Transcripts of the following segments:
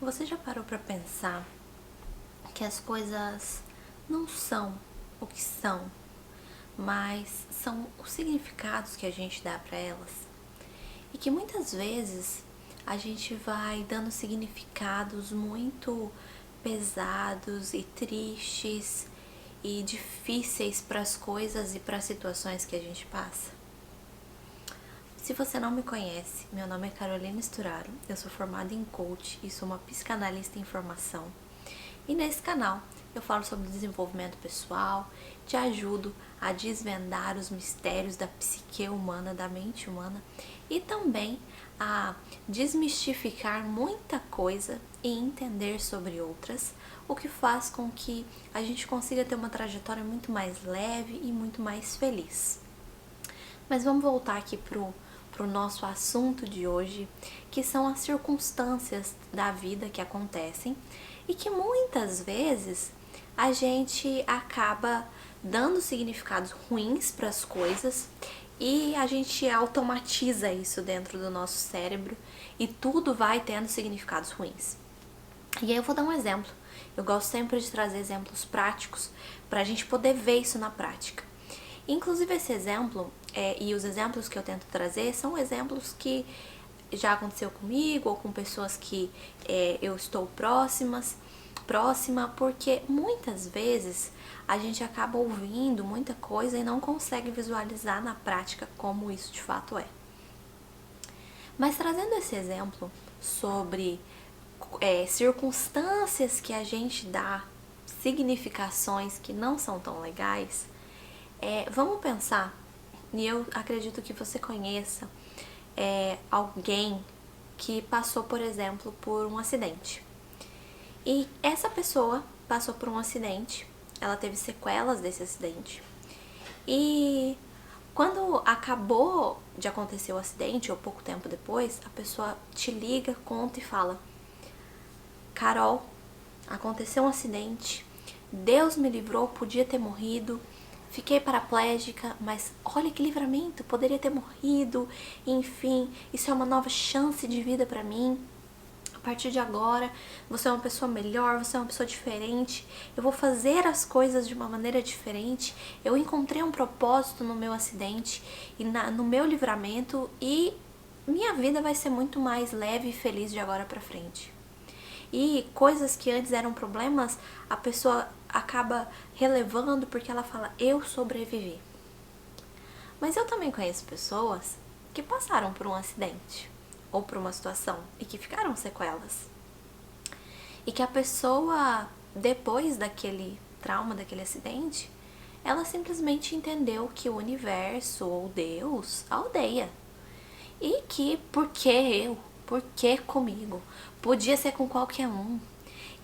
Você já parou para pensar que as coisas não são o que são, mas são os significados que a gente dá para elas? E que muitas vezes a gente vai dando significados muito pesados e tristes e difíceis para as coisas e para as situações que a gente passa. Se você não me conhece, meu nome é Carolina Sturaro, eu sou formada em coach e sou uma psicanalista em formação. E nesse canal eu falo sobre desenvolvimento pessoal, te ajudo a desvendar os mistérios da psique humana, da mente humana e também a desmistificar muita coisa e entender sobre outras, o que faz com que a gente consiga ter uma trajetória muito mais leve e muito mais feliz. Mas vamos voltar aqui pro nosso assunto de hoje, que são as circunstâncias da vida que acontecem e que muitas vezes a gente acaba dando significados ruins para as coisas e a gente automatiza isso dentro do nosso cérebro e tudo vai tendo significados ruins. E aí eu vou dar um exemplo. Eu gosto sempre de trazer exemplos práticos para a gente poder ver isso na prática. Inclusive esse exemplo e os exemplos que eu tento trazer são exemplos que já aconteceu comigo ou com pessoas que eu estou próxima, porque muitas vezes a gente acaba ouvindo muita coisa e não consegue visualizar na prática como isso de fato é. Mas trazendo esse exemplo sobre circunstâncias que a gente dá significações que não são tão legais, vamos pensar, e eu acredito que você conheça alguém que passou, por exemplo, por um acidente. E essa pessoa passou por um acidente, ela teve sequelas desse acidente. E quando acabou de acontecer o acidente, ou pouco tempo depois, a pessoa te liga, conta e fala: Carol, aconteceu um acidente, Deus me livrou, podia ter morrido, fiquei paraplégica, mas olha que livramento, poderia ter morrido, enfim, isso é uma nova chance de vida pra mim. A partir de agora, você é uma pessoa melhor, você é uma pessoa diferente, eu vou fazer as coisas de uma maneira diferente, eu encontrei um propósito no meu acidente e no meu livramento e minha vida vai ser muito mais leve e feliz de agora pra frente. E coisas que antes eram problemas, a pessoa acaba relevando porque ela fala: eu sobrevivi. Mas eu também conheço pessoas que passaram por um acidente ou por uma situação e que ficaram sequelas. E que a pessoa, depois daquele trauma, daquele acidente, ela simplesmente entendeu que o universo ou Deus a odeia. E que por que eu? Por que comigo? Podia ser com qualquer um.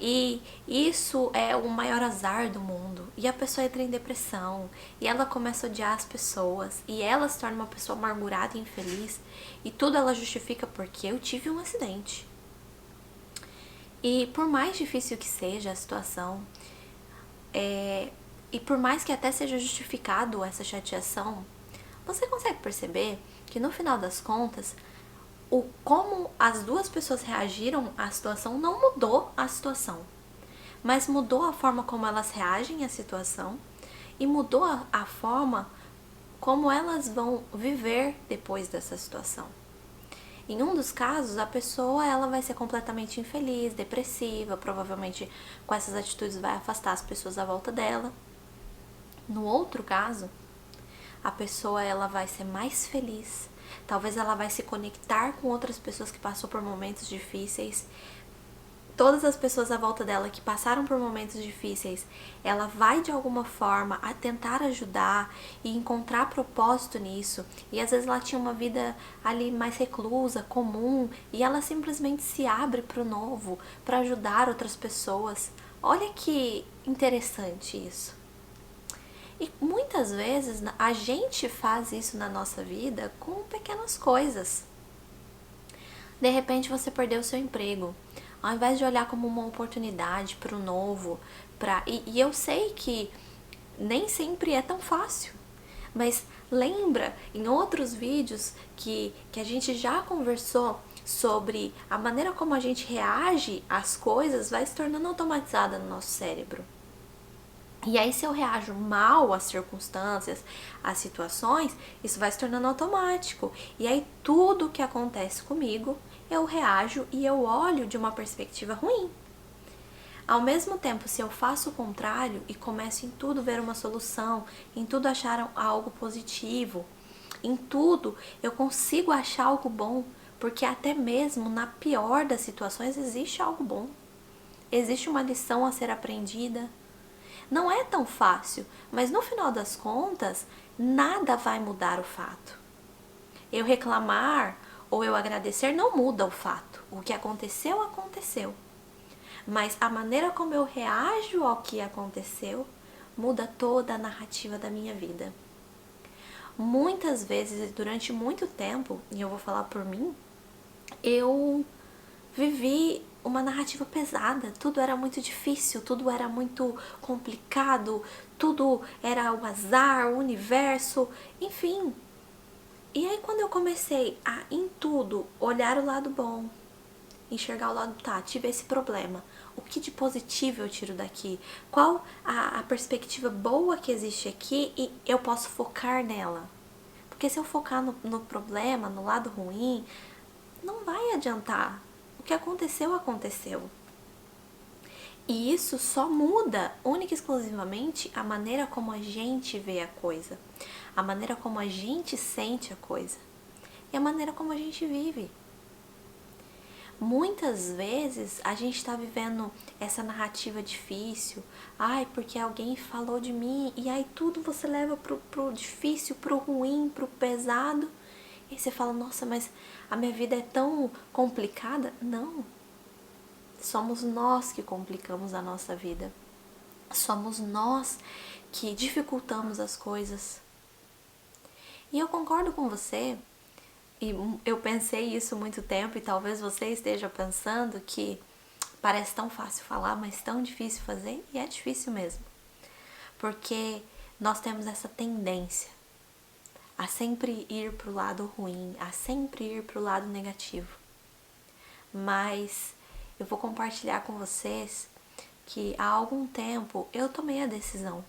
E isso é o maior azar do mundo. E a pessoa entra em depressão. E ela começa a odiar as pessoas. E ela se torna uma pessoa amargurada e infeliz. E tudo ela justifica porque eu tive um acidente. E por mais difícil que seja a situação, e por mais que até seja justificado essa chateação, você consegue perceber que no final das contas, como as duas pessoas reagiram à situação não mudou a situação, mas mudou a forma como elas reagem à situação e mudou a forma como elas vão viver depois dessa situação. Em um dos casos, a pessoa ela vai ser completamente infeliz, depressiva, provavelmente com essas atitudes vai afastar as pessoas à volta dela. No outro caso, a pessoa ela vai ser mais feliz, talvez ela vai se conectar com outras pessoas que passou por momentos difíceis. Todas as pessoas à volta dela que passaram por momentos difíceis, ela vai de alguma forma a tentar ajudar e encontrar propósito nisso. E às vezes ela tinha uma vida ali mais reclusa, comum, e ela simplesmente se abre para o novo, para ajudar outras pessoas. Olha que interessante isso. E muitas vezes a gente faz isso na nossa vida com pequenas coisas. De repente você perdeu o seu emprego. Ao invés de olhar como uma oportunidade para o novo, e eu sei que nem sempre é tão fácil. Mas lembra em outros vídeos que a gente já conversou sobre a maneira como a gente reage às coisas vai se tornando automatizada no nosso cérebro. E aí, se eu reajo mal às circunstâncias, às situações, isso vai se tornando automático. E aí, tudo que acontece comigo, eu reajo e eu olho de uma perspectiva ruim. Ao mesmo tempo, se eu faço o contrário e começo em tudo ver uma solução, em tudo achar algo positivo, em tudo eu consigo achar algo bom, porque até mesmo na pior das situações existe algo bom. Existe uma lição a ser aprendida. Não é tão fácil, mas no final das contas, nada vai mudar o fato. Eu reclamar ou eu agradecer não muda o fato. O que aconteceu, aconteceu. Mas a maneira como eu reajo ao que aconteceu muda toda a narrativa da minha vida. Muitas vezes, durante muito tempo, e eu vou falar por mim, eu vivi uma narrativa pesada, tudo era muito difícil, tudo era muito complicado, tudo era o azar, o universo, enfim. E aí quando eu comecei a, em tudo, olhar o lado bom, enxergar o lado, tá, tive esse problema, o que de positivo eu tiro daqui? Qual a perspectiva boa que existe aqui e eu posso focar nela? Porque se eu focar no problema, no lado ruim, não vai adiantar. O que aconteceu, aconteceu. E isso só muda única e exclusivamente a maneira como a gente vê a coisa, a maneira como a gente sente a coisa e a maneira como a gente vive. Muitas vezes a gente está vivendo essa narrativa difícil, ai, porque alguém falou de mim, e aí tudo você leva pro difícil, pro ruim, pro pesado, e você fala, nossa, mas a minha vida é tão complicada. Não, somos nós que complicamos a nossa vida, somos nós que dificultamos as coisas. E eu concordo com você. E eu pensei isso muito tempo e talvez você esteja pensando que parece tão fácil falar, mas tão difícil fazer, e é difícil mesmo. Porque nós temos essa tendência a sempre ir para o lado ruim, a sempre ir para o lado negativo. Mas eu vou compartilhar com vocês que há algum tempo eu tomei a decisão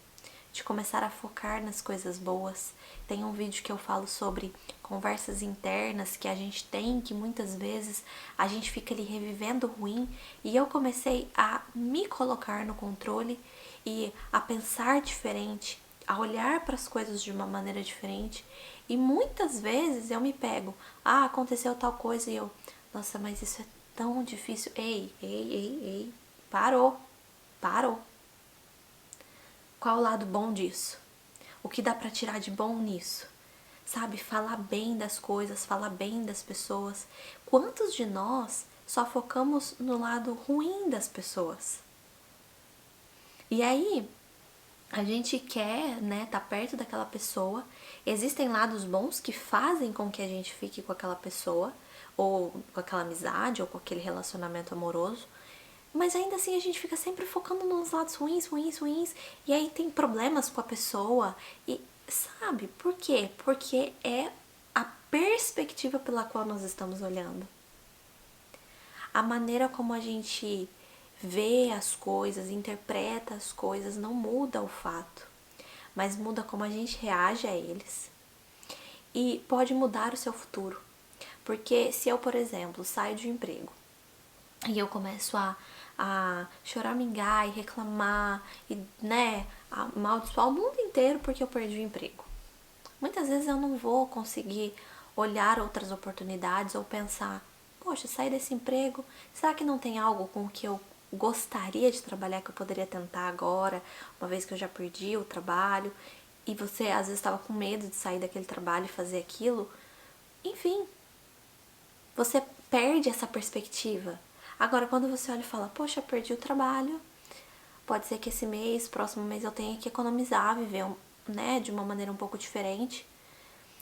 de começar a focar nas coisas boas. Tem um vídeo que eu falo sobre conversas internas que a gente tem, que muitas vezes a gente fica ali revivendo o ruim, e eu comecei a me colocar no controle e a pensar diferente, a olhar para as coisas de uma maneira diferente, e muitas vezes eu me pego, aconteceu tal coisa e eu, nossa, mas isso é tão difícil. Ei, parou. Qual o lado bom disso? O que dá pra tirar de bom nisso? Sabe, falar bem das coisas, falar bem das pessoas. Quantos de nós só focamos no lado ruim das pessoas? E aí, a gente quer, né, tá perto daquela pessoa. Existem lados bons que fazem com que a gente fique com aquela pessoa, ou com aquela amizade, ou com aquele relacionamento amoroso. Mas ainda assim a gente fica sempre focando nos lados ruins, e aí tem problemas com a pessoa. E sabe por quê? Porque é a perspectiva pela qual nós estamos olhando. A maneira como a gente vê as coisas, interpreta as coisas, não muda o fato, mas muda como a gente reage a eles. E pode mudar o seu futuro. Porque se eu, por exemplo, saio de um emprego e eu começo a choramingar e reclamar e, né, amaldiçoar o mundo inteiro porque eu perdi o emprego. Muitas vezes eu não vou conseguir olhar outras oportunidades ou pensar, poxa, sair desse emprego, será que não tem algo com o que eu gostaria de trabalhar que eu poderia tentar agora, uma vez que eu já perdi o trabalho, e você às vezes estava com medo de sair daquele trabalho e fazer aquilo. Enfim, você perde essa perspectiva. Agora, quando você olha e fala, poxa, perdi o trabalho, pode ser que esse mês, próximo mês, eu tenha que economizar, viver, né, de uma maneira um pouco diferente,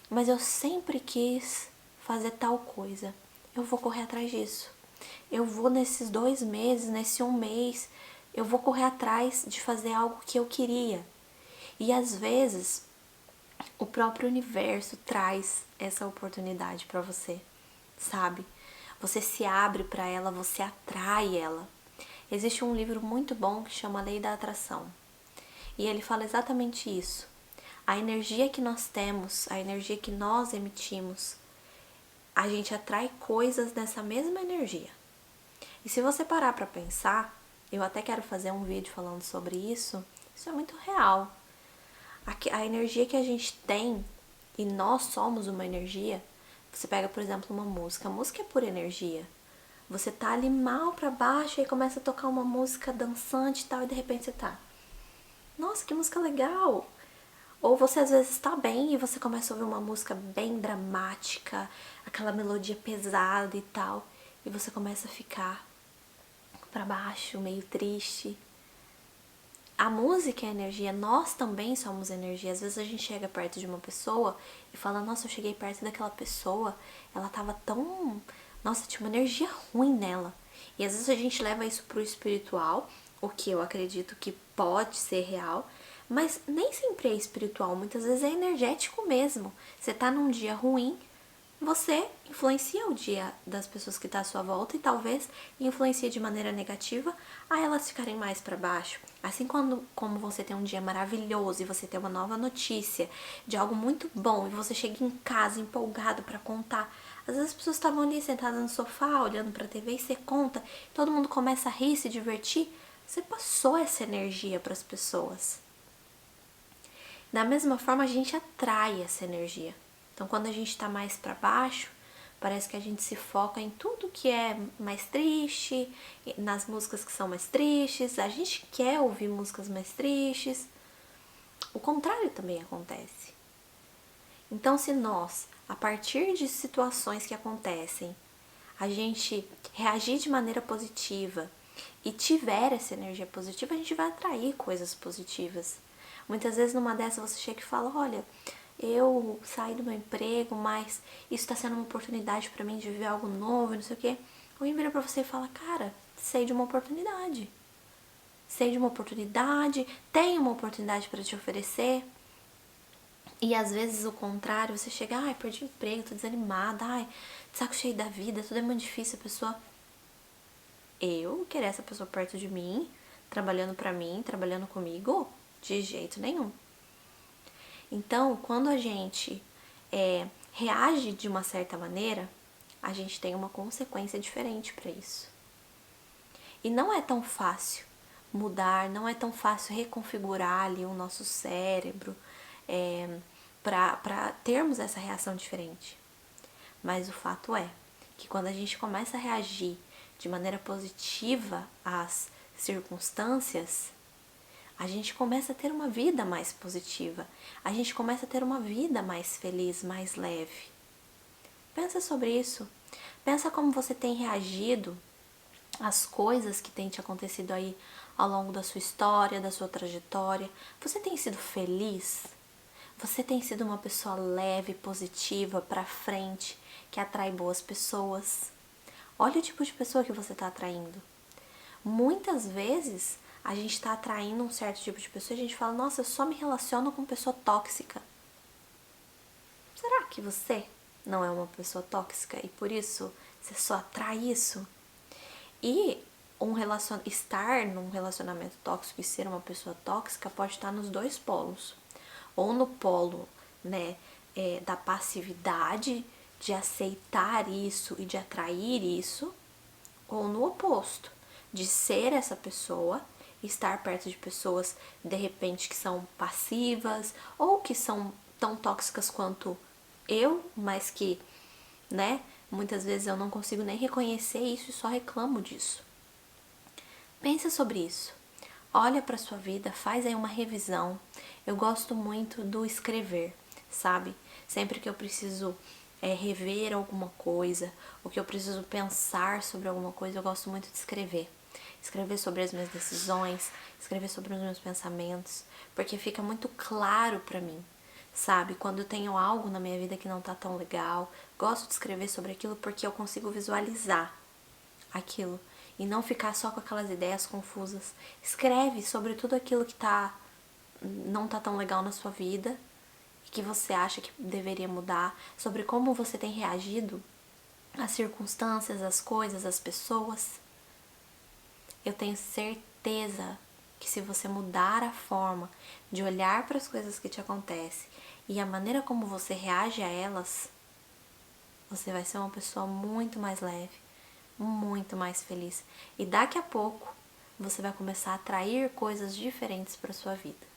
mas eu sempre quis fazer tal coisa, eu vou correr atrás disso. Eu vou nesses 2 meses, nesse 1 mês, eu vou correr atrás de fazer algo que eu queria. E às vezes, o próprio universo traz essa oportunidade para você, sabe? você se abre para ela, você atrai ela. Existe um livro muito bom que chama Lei da Atração. E ele fala exatamente isso. A energia que nós temos, a energia que nós emitimos, a gente atrai coisas nessa mesma energia. E se você parar para pensar, eu até quero fazer um vídeo falando sobre isso é muito real. A energia que a gente tem, e nós somos uma energia, você pega, por exemplo, uma música. A música é pura energia. Você tá ali mal pra baixo e aí começa a tocar uma música dançante e tal, e de repente você tá, nossa, que música legal! Ou você às vezes está bem e você começa a ouvir uma música bem dramática, aquela melodia pesada e tal, e você começa a ficar pra baixo, meio triste. A música é energia, nós também somos energia. Às vezes a gente chega perto de uma pessoa e fala, nossa, eu cheguei perto daquela pessoa, ela tava tão... Nossa, tinha uma energia ruim nela. E às vezes a gente leva isso pro espiritual, o que eu acredito que pode ser real, mas nem sempre é espiritual, muitas vezes é energético mesmo. Você tá num dia ruim, você influencia o dia das pessoas que estão à sua volta e talvez influencia de maneira negativa a elas ficarem mais para baixo. Assim como você tem um dia maravilhoso e você tem uma nova notícia de algo muito bom e você chega em casa empolgado para contar. Às vezes as pessoas estavam ali sentadas no sofá olhando para a TV e você conta, todo mundo começa a rir, se divertir. Você passou essa energia para as pessoas. Da mesma forma, a gente atrai essa energia. Então, quando a gente está mais para baixo, parece que a gente se foca em tudo que é mais triste, nas músicas que são mais tristes, a gente quer ouvir músicas mais tristes. O contrário também acontece. Então, se nós, a partir de situações que acontecem, a gente reagir de maneira positiva e tiver essa energia positiva, a gente vai atrair coisas positivas. Muitas vezes numa dessas você chega e fala, olha, eu saí do meu emprego, mas isso está sendo uma oportunidade para mim de viver algo novo, não sei o quê. Alguém vira para você e fala, cara, sei de uma oportunidade. Sei de uma oportunidade, tenho uma oportunidade para te oferecer. E às vezes o contrário, você chega, ai, perdi o emprego, tô desanimada, ai, de saco cheio da vida, tudo é muito difícil, a pessoa... Eu querer essa pessoa perto de mim, trabalhando pra mim, trabalhando comigo, de jeito nenhum. Então, quando a gente reage de uma certa maneira, a gente tem uma consequência diferente para isso. E não é tão fácil mudar, não é tão fácil reconfigurar ali o nosso cérebro para termos essa reação diferente. Mas o fato é que quando a gente começa a reagir de maneira positiva às circunstâncias, a gente começa a ter uma vida mais positiva, a gente começa a ter uma vida mais feliz, mais leve. Pensa sobre isso, pensa como você tem reagido às coisas que têm te acontecido aí ao longo da sua história, da sua trajetória. Você tem sido feliz? Você tem sido uma pessoa leve, positiva, pra frente, que atrai boas pessoas? Olha o tipo de pessoa que você está atraindo. Muitas vezes a gente está atraindo um certo tipo de pessoa e a gente fala, nossa, eu só me relaciono com pessoa tóxica. Será que você não é uma pessoa tóxica e por isso você só atrai isso? E estar num relacionamento tóxico e ser uma pessoa tóxica pode estar nos dois polos. Ou no polo, né, da passividade, de aceitar isso e de atrair isso, ou no oposto, de ser essa pessoa, estar perto de pessoas de repente que são passivas ou que são tão tóxicas quanto eu, mas que, né, muitas vezes eu não consigo nem reconhecer isso e só reclamo disso. Pensa sobre isso. Olha para sua vida, faz aí uma revisão. Eu gosto muito do escrever, sabe? Sempre que eu preciso rever alguma coisa, ou que eu preciso pensar sobre alguma coisa, eu gosto muito de escrever. Escrever sobre as minhas decisões, escrever sobre os meus pensamentos, porque fica muito claro pra mim, sabe? Quando eu tenho algo na minha vida que não tá tão legal, gosto de escrever sobre aquilo porque eu consigo visualizar aquilo e não ficar só com aquelas ideias confusas. Escreve sobre tudo aquilo que não tá tão legal na sua vida e que você acha que deveria mudar, sobre como você tem reagido as circunstâncias, as coisas, as pessoas, eu tenho certeza que se você mudar a forma de olhar para as coisas que te acontecem e a maneira como você reage a elas, você vai ser uma pessoa muito mais leve, muito mais feliz. E daqui a pouco você vai começar a atrair coisas diferentes para sua vida.